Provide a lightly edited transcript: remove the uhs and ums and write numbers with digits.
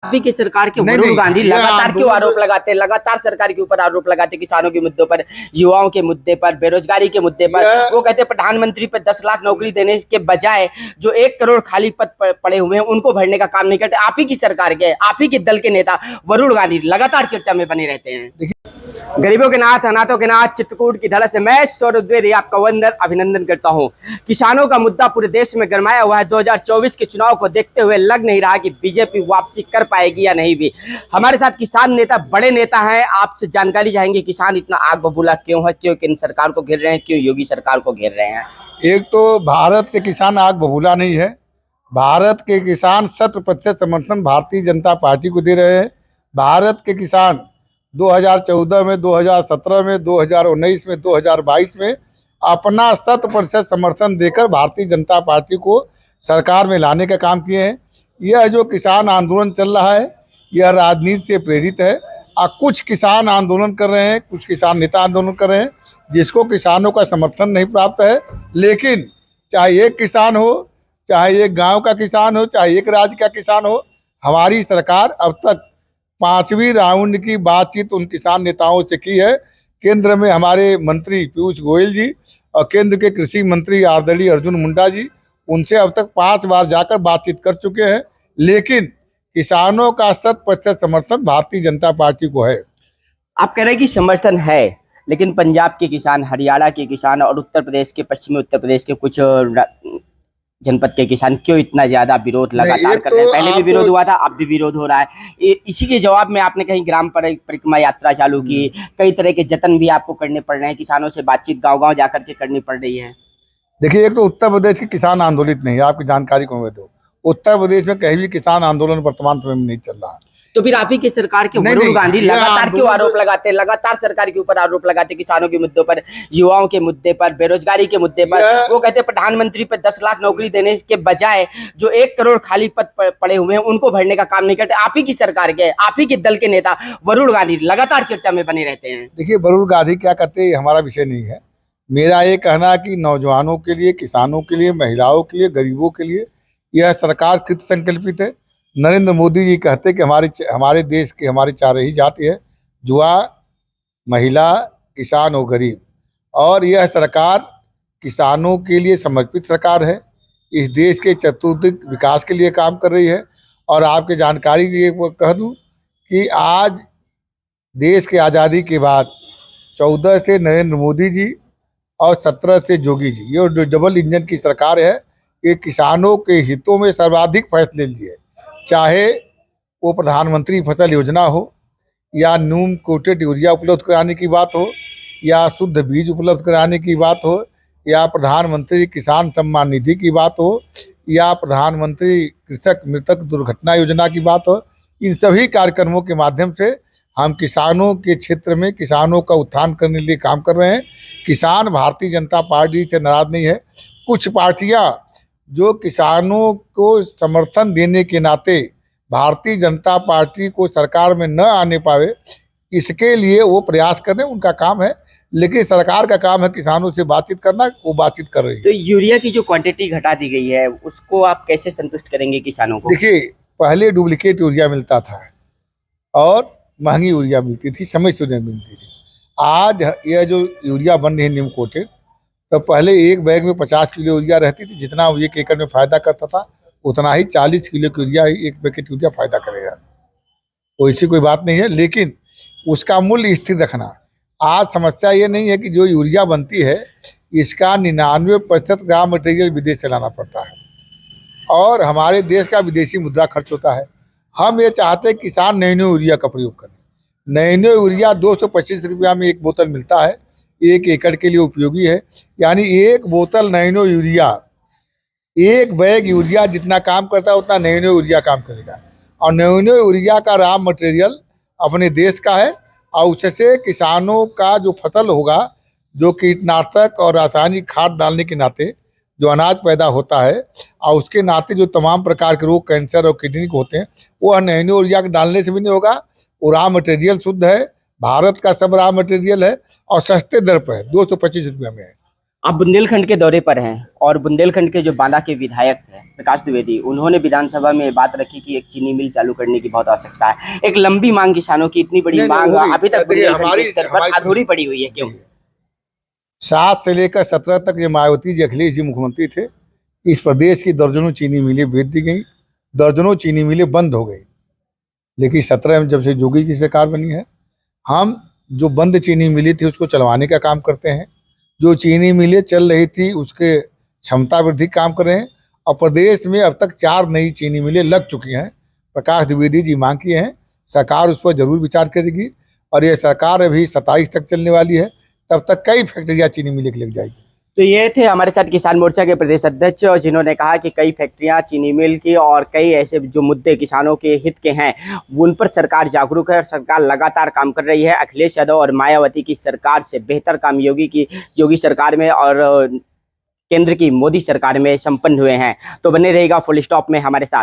अभी की सरकार के नहीं वरुण नहीं, गांधी ये लगातार क्यों आंदोलन आरोप लगाते हैं, लगातार सरकार के ऊपर आरोप लगाते हैं, किसानों के मुद्दों पर, युवाओं के मुद्दे पर, बेरोजगारी के मुद्दे पर। यह वो कहते हैं प्रधानमंत्री पर 10 लाख नौकरी देने के बजाय जो 1 करोड़ खाली पद पड़े हुए हैं उनको भरने का काम नहीं करते। आप ही की सरकार के, आप ही के दल के नेता वरुण गांधी लगातार चर्चा में बने रहते हैं। गरीबों के नाथ, अनाथों के नाथ, चित्रकूट की धरती से मैं सौरभ द्विवेदी आपका वंदन अभिनंदन करता हूं। किसानों का मुद्दा पूरे देश में गरमाया हुआ है। 2024 के चुनाव को देखते हुए लग नहीं रहा कि बीजेपी वापसी कर पाएगी या नहीं भी। हमारे साथ किसान नेता, बड़े नेता हैं, आपसे जानकारी चाहेंगे किसान इतना आग बबूला क्यों है, क्यों केंद्र सरकार को घेर रहे हैं, क्यों योगी सरकार को घेर रहे हैं। एक तो भारत के किसान आग बबूला नहीं है। भारत के किसान 100% समर्थन भारतीय जनता पार्टी को दे रहे हैं। भारत के किसान 2014 में, 2017 में, 2019 में, 2022 में अपना 100% समर्थन देकर भारतीय जनता पार्टी को सरकार में लाने का काम किए हैं। यह जो किसान आंदोलन चल रहा है यह राजनीति से प्रेरित है। कुछ किसान आंदोलन कर रहे हैं, कुछ किसान नेता आंदोलन कर रहे हैं जिसको किसानों का समर्थन नहीं प्राप्त है। लेकिन चाहे एक किसान हो, चाहे एक गांव का किसान हो, चाहे एक राज्य का किसान हो, हमारी सरकार अब तक 5वीं राउंड की बातचीत उन किसान नेताओं से की है। केंद्र में हमारे मंत्री पीयूष गोयल जी और केंद्र के कृषि मंत्री आदरणीय अर्जुन मुंडा जी, उनसे अब तक 5 बार जाकर बातचीत कर चुके हैं। लेकिन किसानों का 100% समर्थन भारतीय जनता पार्टी को है। आप कह रहे हैं कि समर्थन है, लेकिन पंजाब के किसान, हरियाणा के किसान और उत्तर प्रदेश के, पश्चिमी उत्तर प्रदेश के कुछ जनपद के किसान क्यों इतना ज्यादा विरोध लगातार कर रहे हैं? पहले भी विरोध हुआ था, अब भी विरोध हो रहा है। इसी के जवाब में आपने कहीं ग्राम परिक्रमा यात्रा चालू की, कई तरह के जतन भी आपको करने पड़ रहे हैं, किसानों से बातचीत गांव-गांव जाकर के करनी पड़ रही है। देखिए, एक तो उत्तर प्रदेश के किसान आंदोलित नहीं है, आपकी जानकारी को मैं दूं, उत्तर प्रदेश में कहीं भी किसान आंदोलन वर्तमान समय में नहीं चल रहा है। तो फिर आप ही की सरकार के वरुण गांधी लगातार क्यों आरोप लगाते हैं, लगातार सरकार के ऊपर आरोप लगाते हैं, किसानों के मुद्दों पर, युवाओं के मुद्दे पर, बेरोजगारी के मुद्दे पर। वो कहते हैं प्रधानमंत्री पर 10 लाख नौकरी देने के बजाय जो 1 करोड़ खाली पद पड़े हुए हैं उनको भरने का काम नहीं करते। आप ही की सरकार के, आप ही के दल के नेता वरुण गांधी लगातार चर्चा में बने रहते हैं। देखिए, वरुण गांधी क्या करते हैं हमारा विषय नहीं है। मेरा ये कहना है कि नौजवानों के लिए, किसानों के लिए, महिलाओं के लिए, गरीबों के लिए यह सरकार कृत संकल्पित है। नरेंद्र मोदी जी कहते कि हमारे देश की हमारी 4 ही जाति है, युवा, महिला, किसान और गरीब। और यह सरकार किसानों के लिए समर्पित सरकार है। इस देश के चतुर्दिक विकास के लिए काम कर रही है। और आपके जानकारी के लिए वो कह दूं कि आज देश के आज़ादी के बाद 14 से नरेंद्र मोदी जी और 17 से योगी जी, ये जो डबल इंजन की सरकार है, ये किसानों के हितों में सर्वाधिक फैसले लिए। चाहे वो प्रधानमंत्री फसल योजना हो, या न्यून कोटेड यूरिया उपलब्ध कराने की बात हो, या शुद्ध बीज उपलब्ध कराने की बात हो, या प्रधानमंत्री किसान सम्मान निधि की बात हो, या प्रधानमंत्री कृषक मृतक दुर्घटना योजना की बात हो, इन सभी कार्यक्रमों के माध्यम से हम किसानों के क्षेत्र में किसानों का उत्थान करने के लिए काम कर रहे हैं। किसान भारतीय जनता पार्टी से नाराज नहीं है। कुछ पार्टियां जो किसानों को समर्थन देने के नाते भारतीय जनता पार्टी को सरकार में न आने पावे, इसके लिए वो प्रयास कर रहे हैं, उनका काम है। लेकिन सरकार का काम है किसानों से बातचीत करना, वो बातचीत कर रही है। तो यूरिया की जो क्वांटिटी घटा दी गई है उसको आप कैसे संतुष्ट करेंगे किसानों को? देखिए, पहले डुप्लीकेट यूरिया मिलता था और महंगी यूरिया मिलती थी, समय से नहीं मिलती थी। आज यह जो यूरिया बन रही है निम कोटेड, तो पहले एक बैग में 50 किलो यूरिया रहती थी। जितना 1 एकड़ में फायदा करता था उतना ही 40 किलो की यूरिया, एक पैकेट यूरिया फायदा करेगा। तो ऐसी कोई बात नहीं है, लेकिन उसका मूल्य स्थिर रखना। आज समस्या ये नहीं है कि जो यूरिया बनती है इसका 99% रॉ मटेरियल विदेश से लाना पड़ता है और हमारे देश का विदेशी मुद्रा खर्च होता है। हम ये चाहते हैं किसान नैनो यूरिया का प्रयोग करें। नैनो यूरिया 225 रुपया में एक बोतल मिलता है, 1 एकड़ के लिए उपयोगी है। यानी एक बोतल नैनो यूरिया, एक बैग यूरिया जितना काम करता है उतना नैनो यूरिया काम करेगा। और नैनो यूरिया का रॉ मटेरियल अपने देश का है और उससे किसानों का जो फसल होगा, जो कीटनाशक और रासायनिक खाद डालने के नाते जो अनाज पैदा होता है और उसके नाते जो तमाम प्रकार के रोग, कैंसर और किडनी को होते हैं, वो नैनो यूरिया डालने से भी नहीं होगा। वो रॉ मटेरियल शुद्ध है, भारत का सब रॉ मटेरियल है और सस्ते दर पर है, 225 रुपये में है। आप बुंदेलखंड के दौरे पर हैं और बुंदेलखंड के जो बांदा के विधायक थे प्रकाश द्विवेदी, उन्होंने विधानसभा में बात रखी कि एक चीनी मिल चालू करने की बहुत आवश्यकता है। एक लंबी मांग किसानों की, इतनी बड़ी मांग अभी तक बुंदेलखंड के स्तर पर अधूरी पड़ी हुई है, क्यों? 7 से लेकर 17 तक ये मायावती जी, अखिलेश जी मुख्यमंत्री थे, इस प्रदेश की दर्जनों चीनी मिलें बेच दी गई, दर्जनों चीनी मिलें बंद हो गई। लेकिन 17 में जब से योगी की सरकार बनी है, हम जो बंद चीनी मिली थी उसको चलवाने का काम करते हैं। जो चीनी मिलें चल रही थी उसके क्षमता वृद्धि काम कर रहे हैं। और प्रदेश में अब तक 4 नई चीनी मिलें लग चुकी हैं। प्रकाश द्विवेदी जी मांग किए हैं, सरकार उस पर जरूर विचार करेगी और ये सरकार अभी 27 तक चलने वाली है, तब तक कई फैक्ट्रियाँ चीनी मिलें की लग जाएगी। तो ये थे हमारे साथ किसान मोर्चा के प्रदेश अध्यक्ष, जिन्होंने कहा कि कई फैक्ट्रियां चीनी मिल की और कई ऐसे जो मुद्दे किसानों के हित के हैं उन पर सरकार जागरूक है और सरकार लगातार काम कर रही है। अखिलेश यादव और मायावती की सरकार से बेहतर काम योगी सरकार में और केंद्र की मोदी सरकार में संपन्न हुए हैं। तो बने रहेगा फुल स्टॉप में हमारे साथ।